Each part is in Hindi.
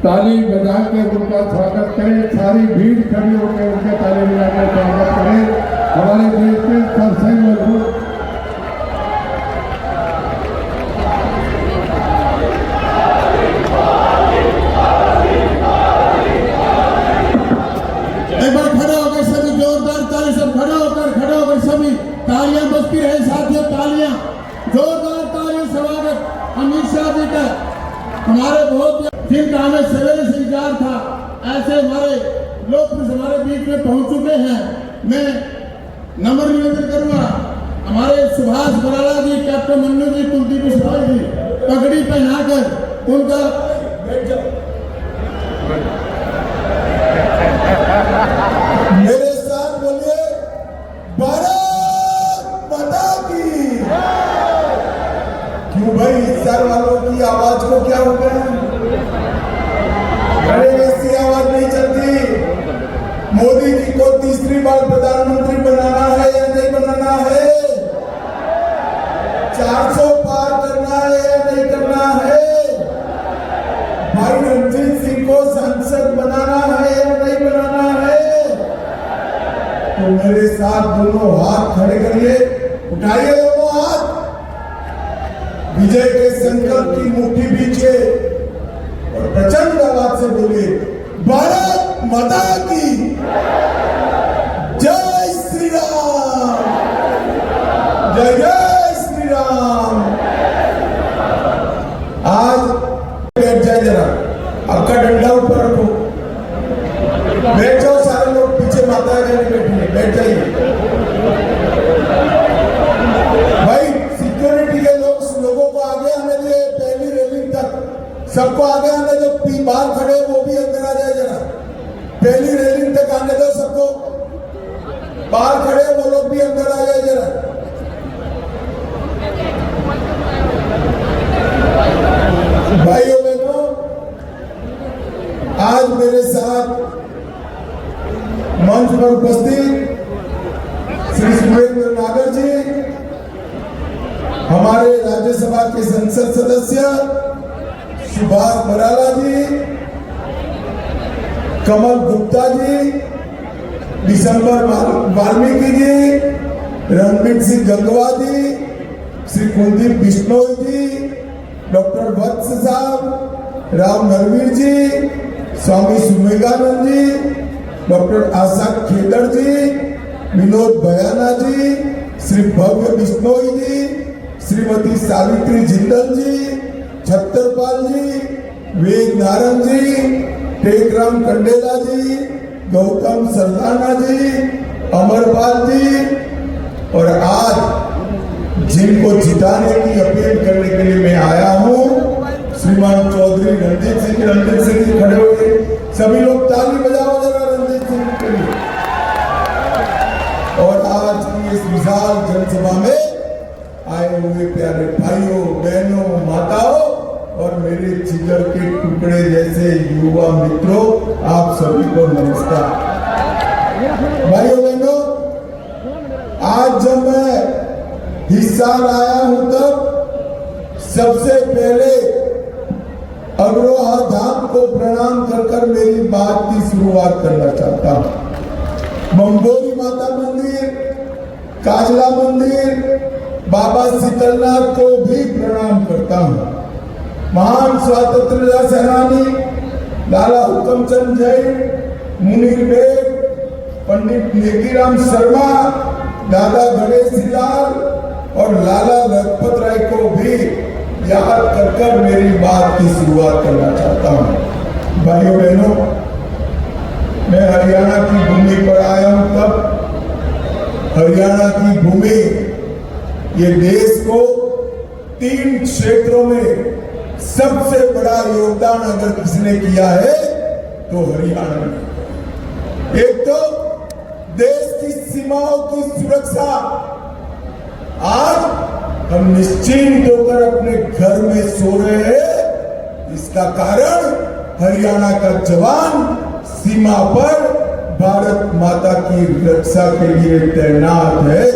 ताली बजा के उनका स्वागत करें। सारी भीड़ खड़ी होकर उनके ताली बजा कर स्वागत करें। हमारे देश के सबसे मजबूत एक बार खड़े होकर सभी जोरदार ताली, सब खड़े होकर सभी तालियां बजती रहे साथियों, तालियां, जोरदार तालियां। स्वागत अमित शाह जी का, हमारे बहुत जिनका हमें सवेरे से इंतजार था, ऐसे हमारे लोग हमारे बीच में पहुंच चुके हैं। मैं नम्र निवेदन करूंगा हमारे सुभाष बराला जी, कैप्टन मन्नू जी, कुलदीप विश्वास जी पगड़ी पहनाकर उनका मेरे साथ बोलिए भारत माता की। क्यों भाई, इस साल वालों की आवाज को क्या हो गया? अरे वैसी आवाज नहीं चलती। मोदी जी को तीसरी बार प्रधानमंत्री बनाना है या नहीं बनाना है? 400 पार करना है या नहीं करना है? भाई रणजीत सिंह को सांसद बनाना है या नहीं बनाना है? तो मेरे साथ दोनों हाथ खड़े करिए, उठाइए दोनों हाथ, विजय के संकल्प की मुट्ठी बीचे और प्रचंड आवाज से बोलिए भारत माता की जय श्री राम, जय जय श्री राम। आज बैठ जाए, जरा आपका डंडा ऊपर रखो, बैठ जाओ सारे लोग, पीछे माता जाने बैठी है, बैठ जाइए भाई। सिक्योरिटी के लोगों को आगे आने दिए, पहली रेलिंग तक सबको आगे आने दो। बाहर खड़े वो भी अंदर आ जाए, जरा पहली रेलिंग तक आने दो सबको। बाहर खड़े वो लोग भी अंदर आ जाए जरा। भाइयों बहनों, आज मेरे साथ मंच पर उपस्थित श्री सुरेंद्र नागर जी, हमारे राज्यसभा के संसद सदस्य सुभाष बराला जी, कमल गुप्ता जी, दिसंबर वाल्मीकि जी, रणबीर सिंह गंगवा जी, श्री कुलदीप बिश्नोई जी, डॉक्टर वत्स साहब, राम नरवीर जी, स्वामी सुमेगानंद जी, डॉक्टर आशा खेदड़ जी, विनोद भयाना जी, श्री भव्य बिश्नोई जी, श्रीमती सावित्री जिंदल जी, छत्तरपाल जी, वेद नारायण जी, टेकराम कंडेला जी, गौतम सरदाना जी, अमरपाल जी, और आज जिनको जिताने की अपील करने के लिए मैं आया हूं, श्रीमान चौधरी रणजीत सिंह जी खड़े हुए, सभी लोग ताली बजाओ जरा रणजीत सिंह के लिए। और आज की इस विशाल जनसभा में आए हुए प्यारे भाइयों, बहनों, माताओं और मेरे जिगर के टुकड़े जैसे युवा मित्रों, आप सभी को नमस्कार। भाइयों बहनों, आज जब मैं हिसार आया हूं तब सबसे पहले अग्रोहा धाम को प्रणाम कर मेरी बात की शुरुआत करना चाहता हूं। मंगोरी माता मंदिर, काजला मंदिर, बाबा शीतलनाथ को भी प्रणाम करता हूं। महान स्वतंत्रता सेनानी लाला हुकमचंद जैन, मुनीर बेग, पंडित नेकीराम शर्मा, दादा गणेश लाल और लाला लजपत राय को भी याद कर मेरी बात की शुरुआत करना चाहता हूं। भाइयों बहनों, मैं हरियाणा की भूमि पर आया हूं तब हरियाणा की भूमि ये देश को 3 क्षेत्रों में सबसे बड़ा योगदान अगर किसने किया है तो हरियाणा ने। एक तो देश की सीमाओं की सुरक्षा, आज हम निश्चिंत होकर अपने घर में सो रहे हैं, इसका कारण हरियाणा का जवान सीमा पर भारत माता की रक्षा के लिए तैनात है,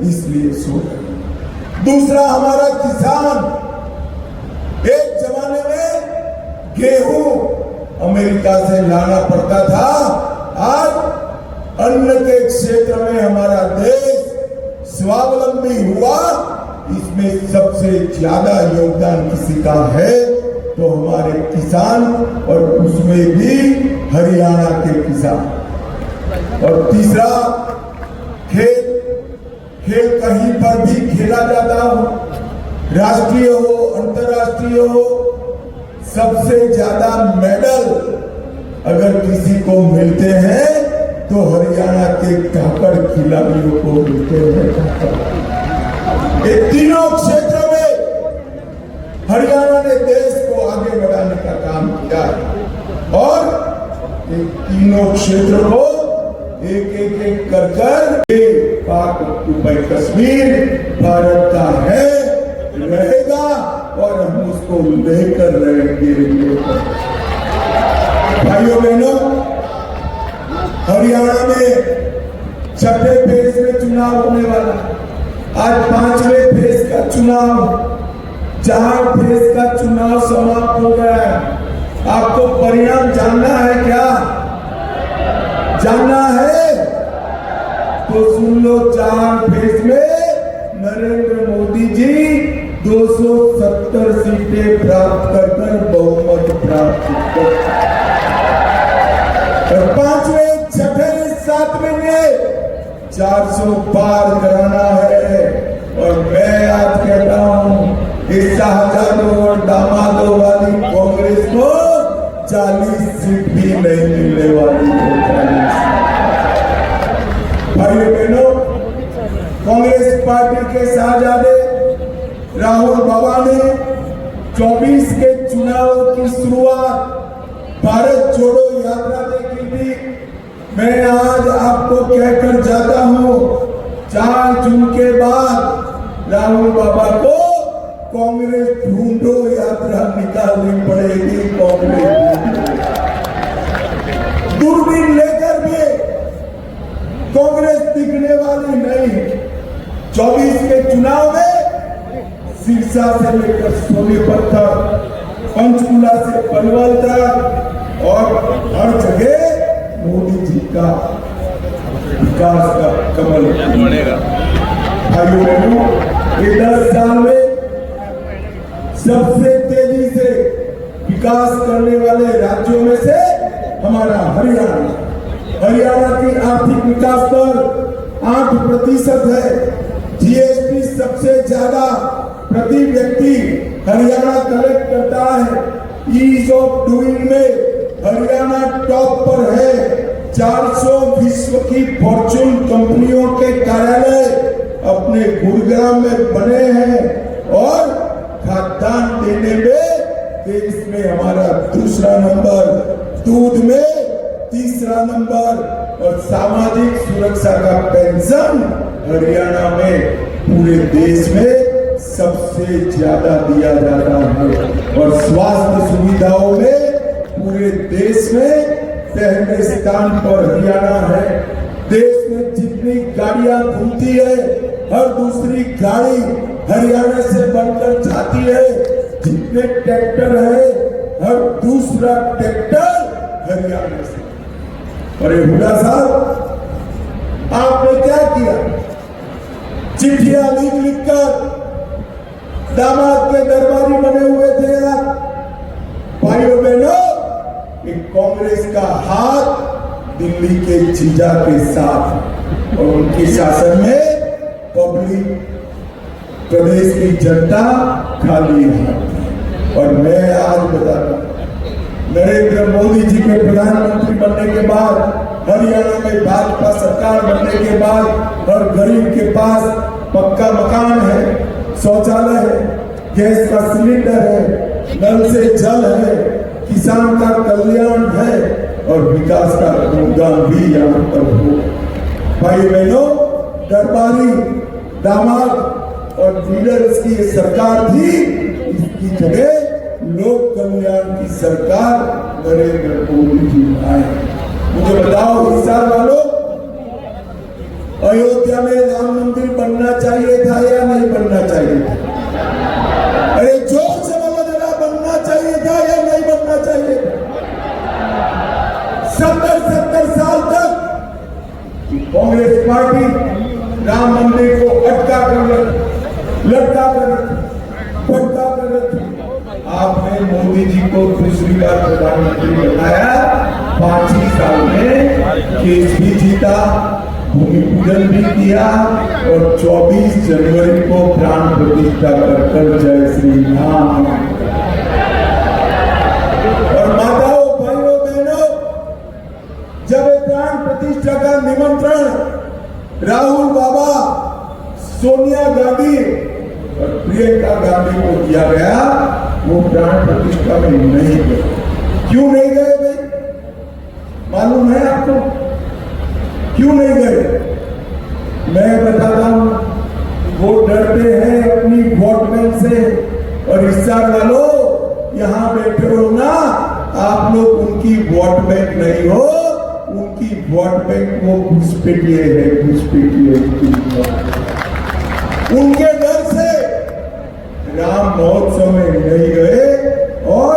इसलिए सो रहे हैं। दूसरा, हमारा किसान, एक जमाने में गेहूं अमेरिका से लाना पड़ता था, आज अन्न के क्षेत्र में हमारा देश स्वावलंबी हुआ। इसमें सबसे ज्यादा योगदान किसी का है तो हमारे किसान, और उसमें भी हरियाणा के किसान। और तीसरा, खेल कहीं पर भी खेला जाता हो, राष्ट्रीय हो अंतर्राष्ट्रीय हो, सबसे ज्यादा मेडल अगर किसी को मिलते हैं तो हरियाणा के धाकड़ खिलाड़ियों को मिलते हैं। ये तीनों क्षेत्र में हरियाणा ने देश को आगे बढ़ाने का काम किया है और ये तीनों क्षेत्र को एक कर पाक ऑक्युपाई कश्मीर भारत का है, रहेगा और हम उसको लेकर रहेंगे। भाइयों बहनों, हरियाणा में छठे फेज में चुनाव होने वाला, आज 5वें फेज का चुनाव, 4 फेज का चुनाव समाप्त हो गया है। आपको परिणाम जानना है क्या? जानना है तो सुन लो। 4 फेज में नरेंद्र मोदी जी 270 सीटें प्राप्त कर बहुमत प्राप्त कर, और 5वें 6वें 7वें में 400 पार कराना है। और मैं आज कहता हूं इस शाहजादों और दामादों वाली कांग्रेस को 40 सीट भी नहीं मिलने वाली है। भाइयों बहनों, कांग्रेस पार्टी के शाहजादे राहुल बाबा ने 24 के चुनाव की शुरुआत भारत छोड़ो यात्रा से की थी। मैं आज आपको कहकर जाता हूं, 4 जून के बाद राहुल बाबा को कांग्रेस ढूंढो यात्रा निकालनी पड़ेगी। कांग्रेस दूरबीन लेकर भी कांग्रेस दिखने वाली नहीं। 24 के चुनाव में सिरसा से लेकर सोनीपत तक, पंचकुला से पलवल तक और हर जगह मोदी जी का विकास का कमल बढ़ेगा। भाइयों बहनों, ये 10 साल में सबसे तेजी से विकास करने वाले राज्यों में से हमारा हरियाणा की आर्थिक विकास दर 8% है। जीएसटी सबसे ज्यादा प्रति व्यक्ति हरियाणा कलेक्ट करता है। ईज ऑफ डूइंग में हरियाणा टॉप पर है। 400 विश्व की फॉर्च्यून कंपनियों के कार्यालय अपने गुरुग्राम में बने हैं और खाद्यान्न देने में देश में हमारा दूसरा नंबर, दूध में तीसरा नंबर और सामाजिक सुरक्षा का पेंशन हरियाणा में पूरे देश में सबसे ज्यादा दिया जाता है। और स्वास्थ्य सुविधाओं में पूरे देश में पहले स्थान पर हरियाणा है। देश में जितनी गाड़ियां घूमती है, हर दूसरी गाड़ी हरियाणा से बनकर जाती है। जितने ट्रैक्टर है, हर दूसरा ट्रैक्टर हरियाणा से। और ये हुड्डा साहब, आपने क्या किया? चिट्ठियां लिखकर दामाद के दरबारी बने हुए थे आप। भाइयों बहनों, कांग्रेस का हाथ दिल्ली के जीजा के साथ और उनके शासन में पब्लिक, प्रदेश की जनता खाली हाथ। और मैं आज बताता हूं, नरेंद्र मोदी जी के प्रधानमंत्री बनने के बाद, हरियाणा में भाजपा सरकार बनने के बाद, हर गरीब के पास पक्का मकान है, शौचालय है, गैस का सिलेंडर है, नल से जल है, किसान का कल्याण है और विकास का योगदान भी यहाँ पर हो। भाई बहनों, दरबारी, दामाद और लीडर्स की सरकार थी, इसकी जगह लोक कल्याण की सरकार नरेंद्र मोदी जी आए। मुझे बताओ हिसार वालों, अयोध्या में राम मंदिर बनना चाहिए था या नहीं बनना चाहिए था? अरे जोर से बोलो जरा, बनना चाहिए था या नहीं बनना चाहिए था? बार प्रधानमंत्री बनाया, 5 ही साल में केस भी जीता, भूमि पूजन भी किया और 24 जनवरी को प्राण प्रतिष्ठा कर जय श्री राम। और माताओं, भाइयों, बहनों, जब प्राण प्रतिष्ठा का निमंत्रण राहुल बाबा, सोनिया गांधी और प्रियंका गांधी को दिया गया, वो प्राण प्रतिष्ठा में नहीं गए। क्यों नहीं गए भाई? मालूम है आपको क्यों नहीं गए? मैं बताता हूं। वो डरते हैं अपनी वोट बैंक से। और हिस्सार वालों, यहां बैठे हो ना, आप लोग उनकी वोट बैंक नहीं हो, उनकी वोट बैंक वो घुसपैठिए है, घुसपैठिए। उनके डर से राम महोत्सव में नहीं गए और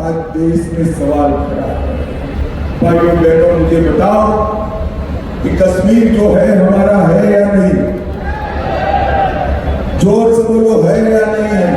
आज देश में सवाल खड़ा है। भाइयों बहनों, मुझे बताओ कि कश्मीर जो है हमारा है या नहीं? जोर से बोलो, है या नहीं है?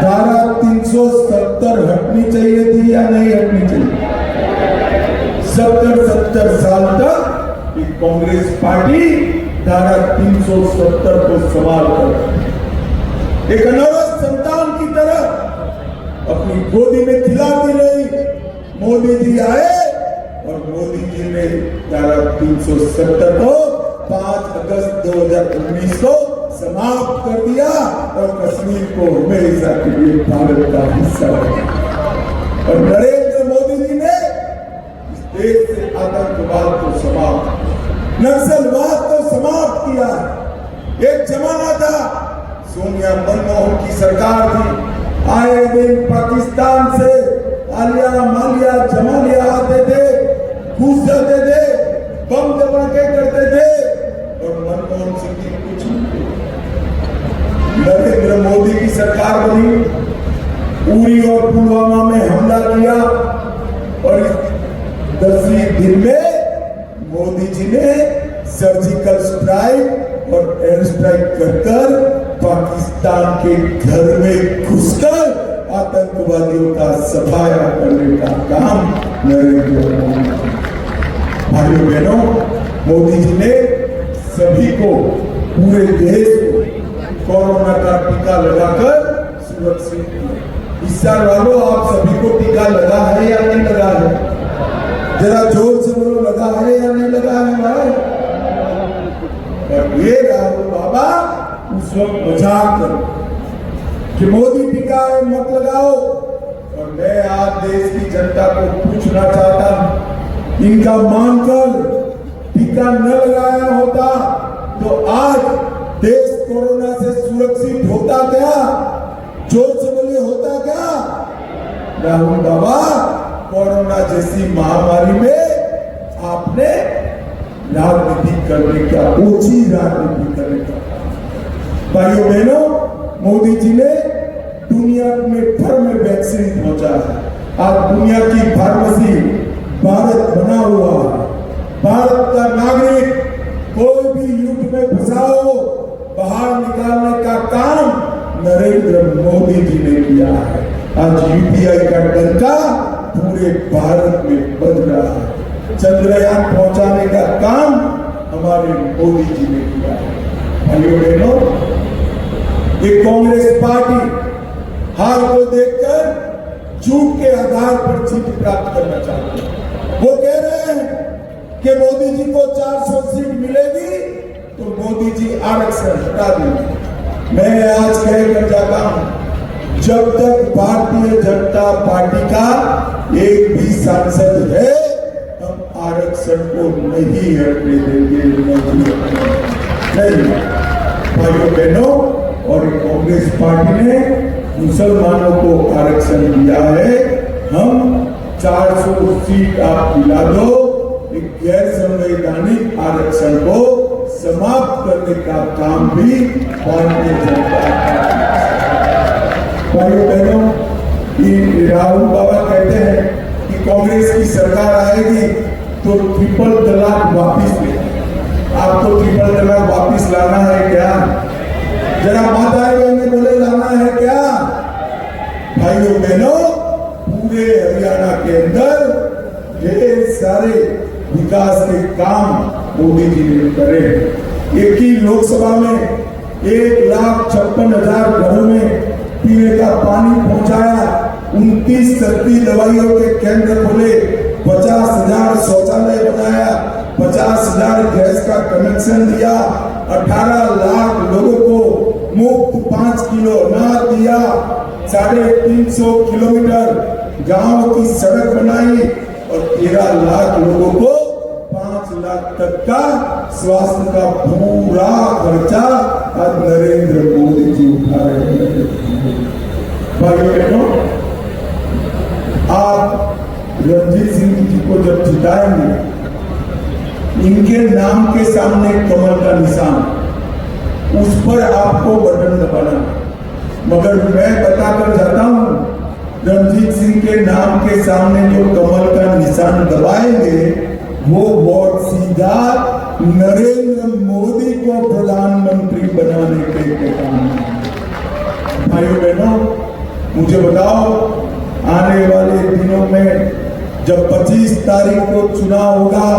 धारा 370 हटनी चाहिए थी या नहीं हटनी चाहिए? 70 साल तक एक कांग्रेस पार्टी धारा 370 को सवाल कर, एक अनौरत संतान की तरह अपनी गोदी में खिलाती रही। मोदी जी आए और मोदी जी ने धारा 370 को 5 अगस्त 2019 को समाप्त कर दिया और कश्मीर को हमेशा के लिए भारत का हिस्सा बनाया। और नरेंद्र मोदी जी ने इस देश से आतंकवाद को समाप्त, नक्सलवाद को समाप्त किया। एक जमाना था, सोनिया मनमोहन की सरकार थी, आए दिन पाकिस्तान से आलिया मालिया जमालिया आते थे, घुस जाते थे, बम धमाके करते थे और मनमोहन सिंह की कुछ नहीं। नरेंद्र मोदी की सरकार बनी, उरी और पुलवामा में हमला किया और 10वें दिन में मोदी जी ने सर्जिकल स्ट्राइक और एयर स्ट्राइक कर पाकिस्तान के घर में घुसकर आतंकवादियों का सफाया करने का काम नरेंद्र मोदी। भाइयों बहनों, मोदी जी ने सभी को, पूरे देश को कोरोना का टीका लगाकर सुरक्षित किया। इस साल वालों, आप सभी को टीका लगा है या नहीं लगा है? जरा जोर से बोलो, लगा है या नहीं लगा है भाई? और ये राहुल बाबा उस वक्त मजाक कर कि मोदी टीका है मत लगाओ। और मैं आज देश की जनता को पूछना चाहता हूं, इनका मानकर टीका न लगाया होता तो आज देश कोरोना से सुरक्षित होता क्या? जोर से बोलिए, होता क्या? राहुल बाबा, कोरोना जैसी महामारी में आपने राजनीति करने का, ओछी राजनीति करने का। भाइयों बहनों, मोदी जी ने दुनिया में भर में वैक्सीन पहुंचा है। आज दुनिया की फार्मेसी भारत बना हुआ है। भारत का नागरिक कोई भी युद्ध में फंसा हो, बाहर निकालने का काम नरेंद्र मोदी जी ने किया है। आज यूपीआई का डंका पूरे भारत में बज रहा है। चंद्रयान पहुंचाने का काम हमारे मोदी जी ने किया है। भाइयों बहनों, ये कांग्रेस पार्टी हार को देखकर झूठ के आधार पर जीत प्राप्त करना चाहती है। वो कह रहे हैं कि मोदी जी को 400 सीट मिलेगी तो मोदी जी आरक्षण हटा देंगे। मैं आज कहकर जाता हूं, जब तक भारतीय जनता पार्टी का एक भी सांसद है, हम आरक्षण को नहीं हटने देंगे, नहीं। भाइयों बहनों, और कांग्रेस पार्टी ने मुसलमानों को आरक्षण दिया है। हम 400 सीट आप दिला दो, एक गैर संवैधानिक आरक्षण को समाप्त करने का काम भी भारतीय जनता पार्टी। भाइयों बहनों, राहुल बाबा कहते हैं कि कांग्रेस की सरकार आएगी तो ट्रिपल तलाक वापिस ले। आपको ट्रिपल तलाक वापिस लाना है क्या? जरा माताएं बहनें बोले, लाना है क्या? भाइयों बहनों, पूरे हरियाणा के अंदर ढेर सारे विकास के काम मोदी जी ने करे। एक ही लोकसभा में 1,56,000 घरों में पीने का पानी पहुंचाया, 29 सस्ती दवाइयों के केंद्र खोले, 50,000 शौचालय बनाया, 50,000 गैस का कनेक्शन दिया, 18 लाख लोगों को मुफ्त 5 किलो अनाज दिया, 350 किलोमीटर गांव की सड़क बनाई और 13 लाख लोगों को 5 लाख तक का स्वास्थ्य का पूरा खर्चा आज नरेंद्र मोदी जी उठा रहे हैं। भाइयों बहनों, आप रणजीत सिंह जी को जब जिताएंगे, इनके नाम के सामने कमल का निशान, उस पर आपको बटन दबाना। मगर मैं बताकर जाता हूं, रणजीत सिंह के नाम के सामने जो कमल का निशान दबाएंगे, वो वोट सीधा नरेंद्र मोदी को प्रधानमंत्री बनाने के काम है। भाइयों बहनों, मुझे बताओ, आने वाले दिनों में जब 25 तारीख को चुनाव होगा,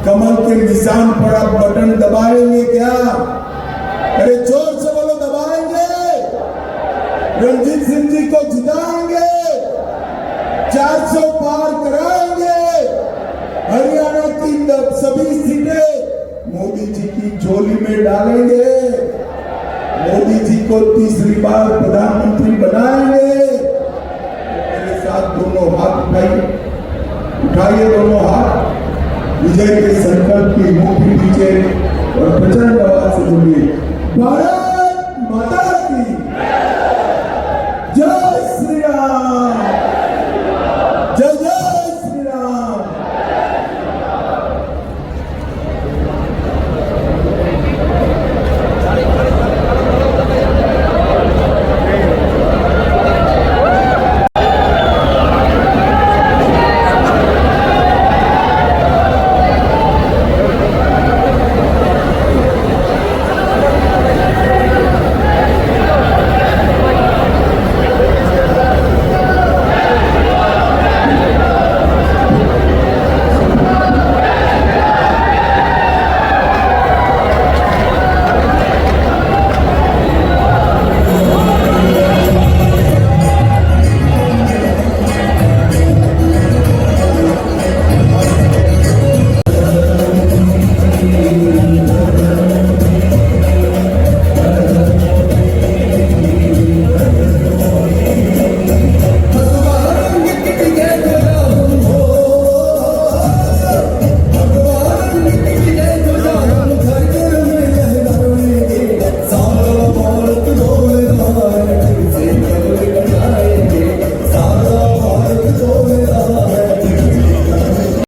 कमल के निशान पर आप बटन दबाएंगे क्या? अरे जोर से बोलो, दबाएंगे? रणजीत सिंह जी को जिताएंगे? 400 पार कराएंगे? हरियाणा की सभी सीटें मोदी जी की झोली में डालेंगे? मोदी जी को तीसरी बार प्रधानमंत्री बनाएंगे? मेरे साथ दोनों हाथ उठाइए दोनों हाथ, विजय के संकल्प की मुट्ठी दीजिए और प्रचंड आवाज से बोलिए, भारत